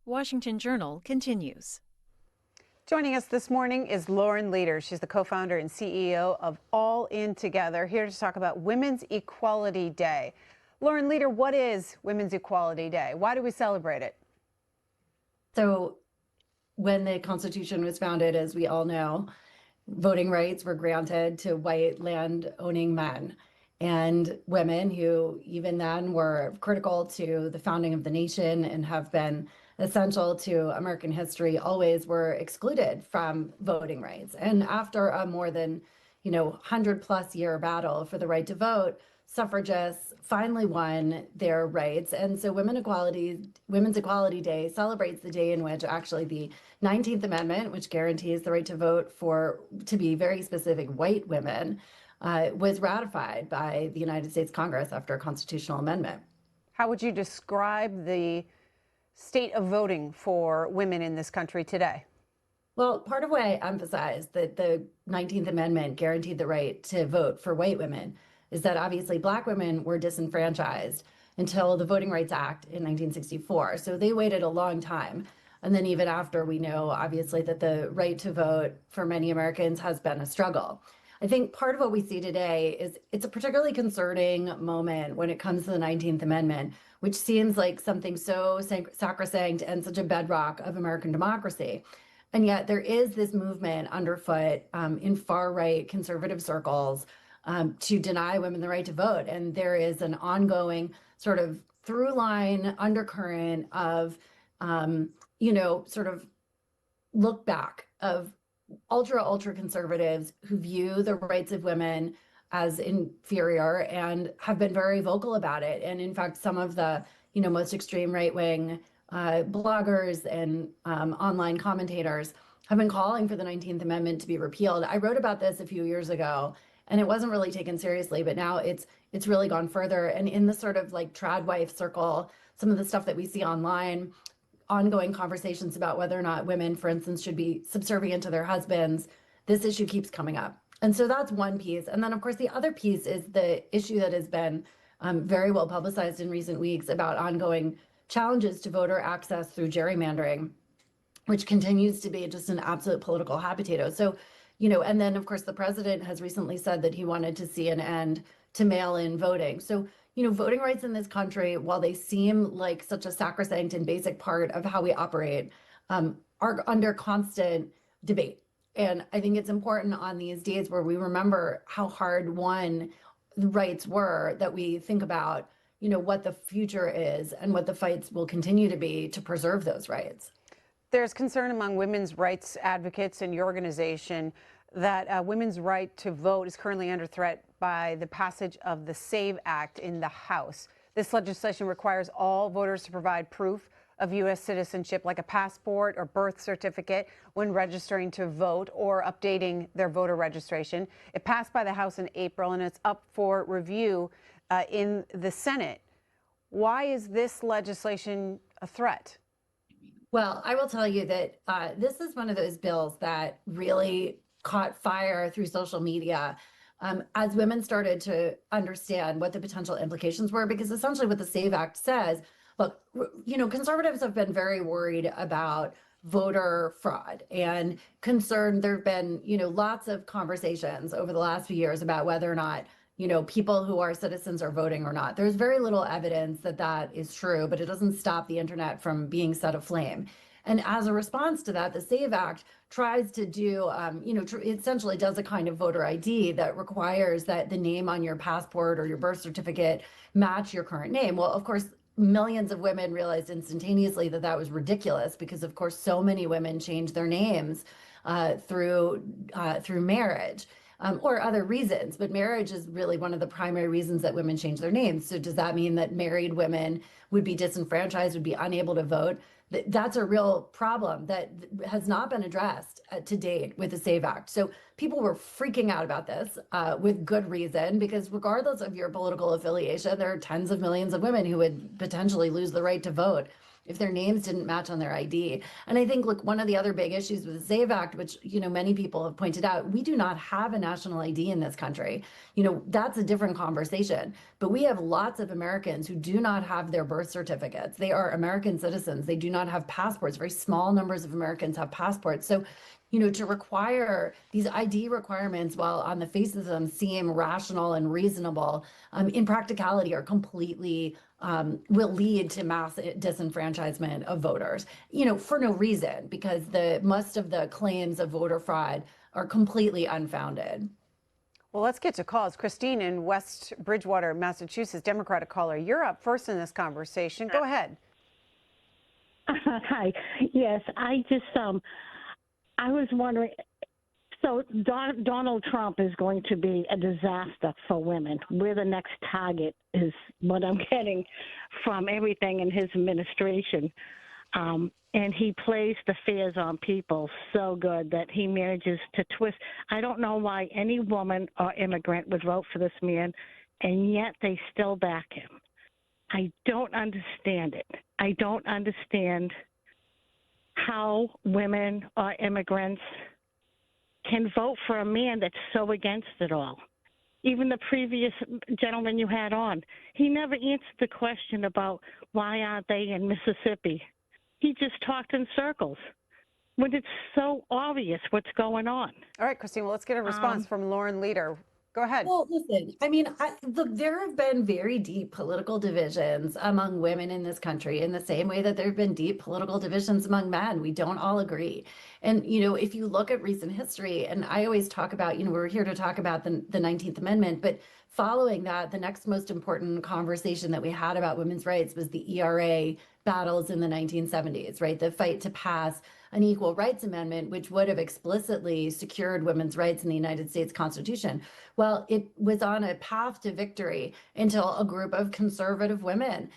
Washington Journal continues. Joining us this morning is Lauren Leader. She's the co-founder and CEO of All In Together, here to talk about Women's Equality Day. Lauren Leader, what is Women's Equality Day? Why do we celebrate it? So when the Constitution was founded, as we all know, voting rights were granted to white land-owning men and women who even then were critical to the founding of the nation and have been essential to American history, always were excluded from voting rights. And after a more than 100+ year battle for the right to vote, suffragists finally won their rights. And so Women's Equality Day celebrates the day in which actually the 19th Amendment, which guarantees the right to vote for, to be very specific, white women, was ratified by the United States Congress after a constitutional amendment. How would you describe the state of voting for women in this country today? Well, part of why I emphasize that the 19th Amendment guaranteed the right to vote for white women is that obviously Black women were disenfranchised until the Voting Rights Act in 1964. So they waited a long time. And then even after, we know obviously that the right to vote for many Americans has been a struggle. I think part of what we see today is it's a particularly concerning moment when it comes to the 19th Amendment, which seems like something so sacrosanct and such a bedrock of American democracy. And yet there is this movement underfoot in far-right conservative circles to deny women the right to vote. And there is an ongoing sort of through line undercurrent of, sort of look back of ultra conservatives who view the rights of women as inferior and have been very vocal about it. And in fact, some of the most extreme right-wing bloggers and online commentators have been calling for the 19th Amendment to be repealed. I wrote about this a few years ago, and it wasn't really taken seriously, but now it's really gone further. And in the sort of like trad wife circle, some of the stuff that we see online, ongoing conversations about whether or not women, for instance, should be subservient to their husbands, this issue keeps coming up. And so that's one piece. And then, of course, the other piece is the issue that has been very well publicized in recent weeks about ongoing challenges to voter access through gerrymandering, which continues to be just an absolute political hot potato. So, and then, of course, the president has recently said that he wanted to see an end to mail-in voting. So, voting rights in this country, while they seem like such a sacrosanct and basic part of how we operate, are under constant debate. And I think it's important on these days where we remember how hard won the rights were that we think about, what the future is and what the fights will continue to be to preserve those rights. There's concern among women's rights advocates in your organization that women's right to vote is currently under threat by the passage of the SAVE Act in the House. This legislation requires all voters to provide proof of U.S. citizenship, like a passport or birth certificate, when registering to vote or updating their voter registration. It passed by the House in April, and it's up for review in the Senate. Why is this legislation a threat? Well, I will tell you that this is one of those bills that really caught fire through social media as women started to understand what the potential implications were, because essentially what the SAVE Act says, look, conservatives have been very worried about voter fraud and concerned. There have been, lots of conversations over the last few years about whether or not, people who are citizens are voting or not. There's very little evidence that that is true, but it doesn't stop the internet from being set aflame. And as a response to that, the SAVE Act tries to do, essentially does a kind of voter ID that requires that the name on your passport or your birth certificate match your current name. Well, of course, millions of women realized instantaneously that that was ridiculous because, of course, so many women change their names through marriage. Or other reasons, but marriage is really one of the primary reasons that women change their names. So does that mean that married women would be disenfranchised, would be unable to vote? That's a real problem that has not been addressed to date with the SAVE Act. So people were freaking out about this with good reason, because regardless of your political affiliation, there are tens of millions of women who would potentially lose the right to vote if their names didn't match on their ID. And I think, look, one of the other big issues with the SAVE Act, which, many people have pointed out, we do not have a national ID in this country. That's a different conversation. But we have lots of Americans who do not have their birth certificates. They are American citizens. They do not have passports. Very small numbers of Americans have passports. So, to require these ID requirements, while on the face of them seem rational and reasonable, in practicality are completely will lead to mass disenfranchisement of voters, for no reason, because most of the claims of voter fraud are completely unfounded. Well, let's get to calls. Christine in West Bridgewater, Massachusetts, Democratic caller. You're up first in this conversation. Go ahead. Hi. Yes, I was wondering. So Donald Trump is going to be a disaster for women. We're the next target, is what I'm getting from everything in his administration. And he plays the fears on people so good that he manages to twist. I don't know why any woman or immigrant would vote for this man, and yet they still back him. I don't understand it. I don't understand how women or immigrants can vote for a man that's so against it all. Even the previous gentleman you had on, he never answered the question about why aren't they in Mississippi. He just talked in circles when it's so obvious what's going on. All right, Christine, well, let's get a response from Lauren Leader. Go ahead. Well, listen, I mean, look, there have been very deep political divisions among women in this country in the same way that there have been deep political divisions among men. We don't all agree. And, if you look at recent history, and I always talk about, we're here to talk about the 19th Amendment, but following that, the next most important conversation that we had about women's rights was the ERA battles in the 1970s, right? The fight to pass an Equal Rights Amendment, which would have explicitly secured women's rights in the United States Constitution. Well, it was on a path to victory until a group of conservative women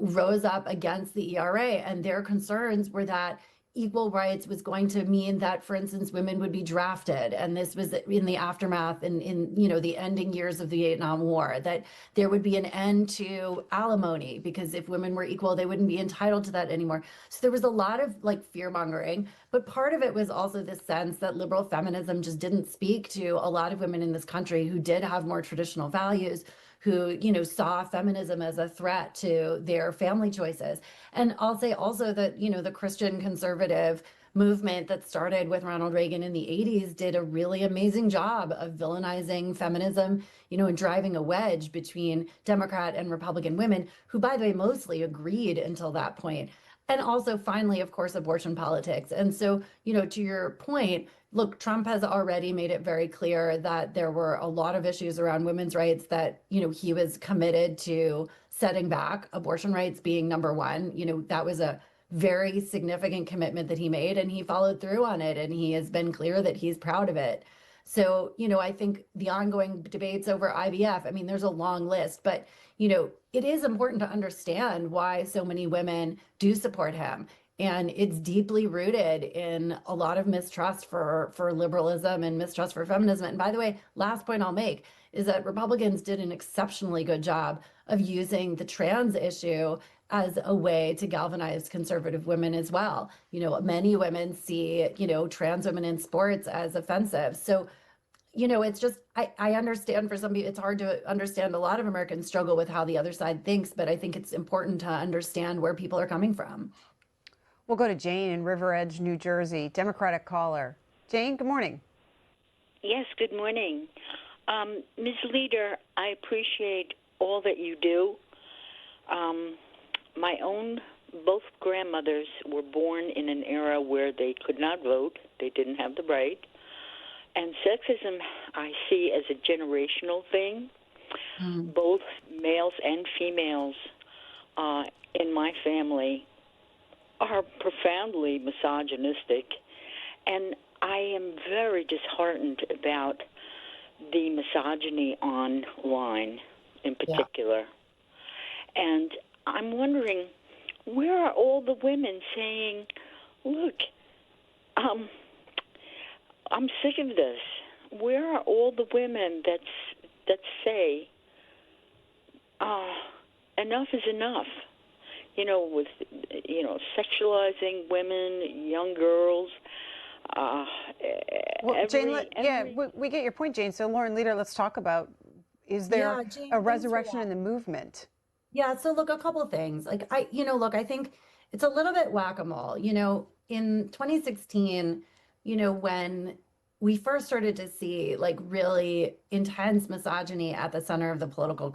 rose up against the ERA, and their concerns were that equal rights was going to mean that, for instance, women would be drafted. And this was in the aftermath and in the ending years of the Vietnam War, that there would be an end to alimony, because if women were equal, they wouldn't be entitled to that anymore. So there was a lot of fear mongering, but part of it was also this sense that liberal feminism just didn't speak to a lot of women in this country who did have more traditional values, who, saw feminism as a threat to their family choices. And I'll say also that, the Christian conservative movement that started with Ronald Reagan in the 80s did a really amazing job of villainizing feminism, and driving a wedge between Democrat and Republican women, who, by the way, mostly agreed until that point. And also, finally, of course, abortion politics. And so, to your point, look, Trump has already made it very clear that there were a lot of issues around women's rights that, he was committed to setting back, abortion rights being number one. That was a very significant commitment that he made, and he followed through on it. And he has been clear that he's proud of it. So, I think the ongoing debates over IVF, I mean, there's a long list, but, it is important to understand why so many women do support him. And it's deeply rooted in a lot of mistrust for liberalism and mistrust for feminism. And by the way, last point I'll make is that Republicans did an exceptionally good job of using the trans issue as a way to galvanize conservative women as well. Many women see, trans women in sports as offensive. So, it's just, I understand for some people, it's hard to understand. A lot of Americans struggle with how the other side thinks, but I think it's important to understand where people are coming from. We'll go to Jane in River Edge, New Jersey, Democratic caller. Jane, good morning. Yes, good morning. Ms. Leader, I appreciate all that you do. My own, both grandmothers were born in an era where they could not vote. They didn't have the right. And sexism I see as a generational thing. Both males and females in my family are profoundly misogynistic, and I am very disheartened about the misogyny online in particular. Yeah. And I'm wondering, where are all the women saying, look, I'm sick of this. Where are all the women that say, enough is enough? with, sexualizing women, young girls. Well, Jane, Every we get your point, Jane. So, Lauren Leader, let's talk about, is there Yeah, Jane, a thanks for resurrection that. in the movement? Yeah, so look, a couple things. Like look, I think it's a little bit whack-a-mole. In 2016, when we first started to see like really intense misogyny at the center of the political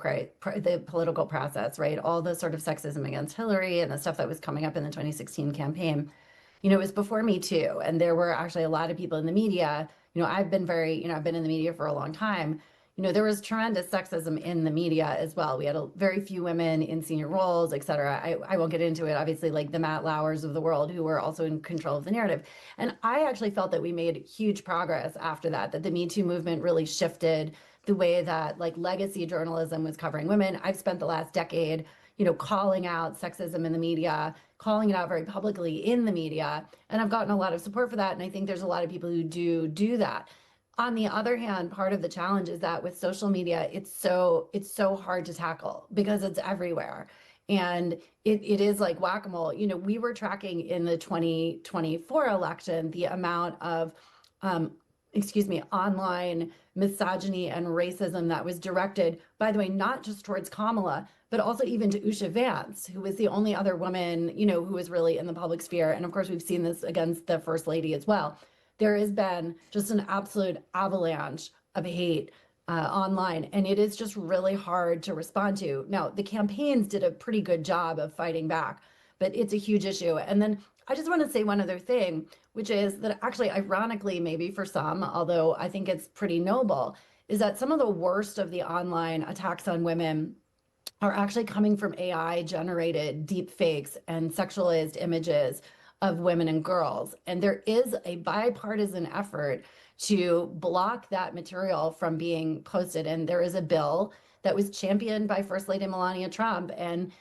process, right? All the sort of sexism against Hillary and the stuff that was coming up in the 2016 campaign. It was before Me Too, and there were actually a lot of people in the media. I've been I've been in the media for a long time. There was tremendous sexism in the media as well. We had very few women in senior roles, et cetera. I won't get into it, obviously, like the Matt Lauers of the world who were also in control of the narrative. And I actually felt that we made huge progress after that the Me Too movement really shifted the way that like legacy journalism was covering women. I've spent the last decade, calling out sexism in the media, calling it out very publicly in the media. And I've gotten a lot of support for that. And I think there's a lot of people who do that. On the other hand, part of the challenge is that with social media, it's so hard to tackle because it's everywhere. And it is like whack-a-mole. We were tracking in the 2024 election the amount of online misogyny and racism that was directed, by the way, not just towards Kamala, but also even to Usha Vance, who was the only other woman, who was really in the public sphere. And of course, we've seen this against the First Lady as well. There has been just an absolute avalanche of hate online, and it is just really hard to respond to. Now, the campaigns did a pretty good job of fighting back, but it's a huge issue. And then I just want to say one other thing, which is that actually, ironically, maybe for some, although I think it's pretty noble, is that some of the worst of the online attacks on women are actually coming from AI generated deep fakes and sexualized images of women and girls. And there is a bipartisan effort to block that material from being posted. And there is a bill that was championed by First Lady Melania Trump and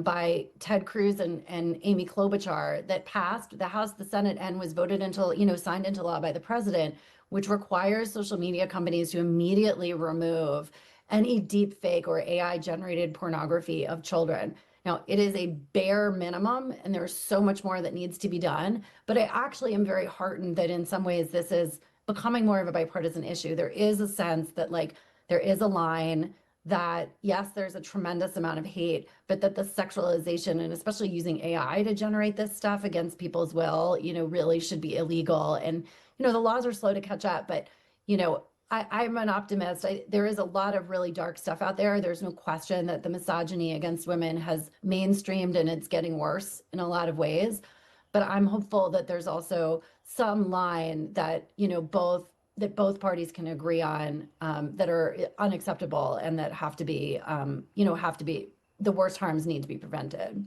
by Ted Cruz and Amy Klobuchar that passed the House, the Senate, and was voted into, signed into law by the president, which requires social media companies to immediately remove any deep fake or AI generated pornography of children. Now, it is a bare minimum, and there's so much more that needs to be done. But I actually am very heartened that in some ways this is becoming more of a bipartisan issue. There is a sense that, like, there is a line that, yes, there's a tremendous amount of hate, but that the sexualization and especially using AI to generate this stuff against people's will, really should be illegal. And, the laws are slow to catch up, but, I'm an optimist. There is a lot of really dark stuff out there. There's no question that the misogyny against women has mainstreamed and it's getting worse in a lot of ways. But I'm hopeful that there's also some line that, both parties can agree on that are unacceptable and that have to be, the worst harms need to be prevented.